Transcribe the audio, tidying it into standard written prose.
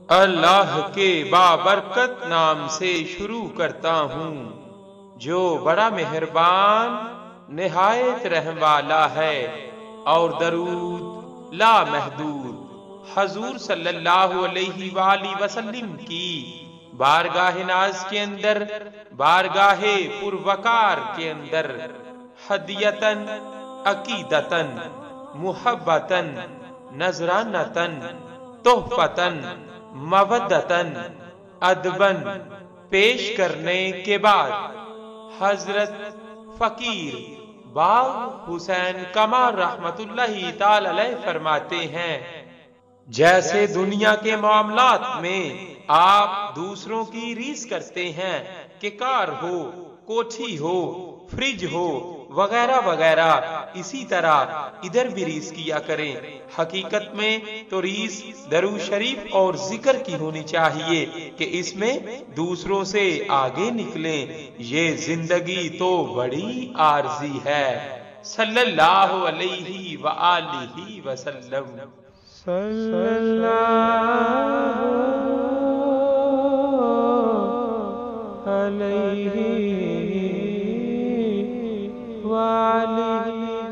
اللہ کے بابرکت نام سے شروع کرتا ہوں جو بڑا مہربان نہایت رحم والا ہے، اور درود لا محدود حضور صلی اللہ علیہ وآلہ وسلم کی بارگاہ ناز کے اندر، بارگاہ پروقار کے اندر ہدیتن، عقیدتن، محبتن، نذرانتن، تحفتن، مودتن، ادبن پیش کرنے کے بعد حضرت فقیر باغ حسین کمال رحمت اللہ تعالی علیہ فرماتے ہیں، جیسے دنیا کے معاملات میں آپ دوسروں کی ریس کرتے ہیں کہ کار ہو، کوٹھی ہو، فریج ہو وغیرہ وغیرہ، اسی طرح ادھر بھی ریس کیا کریں۔ حقیقت میں تو ریس درود شریف اور ذکر کی ہونی چاہیے کہ اس میں دوسروں سے آگے نکلیں۔ یہ زندگی تو بڑی عارضی ہے۔ صلی اللہ علیہ وآلہ وسلم۔ صلی اللہ علیہ وآلہ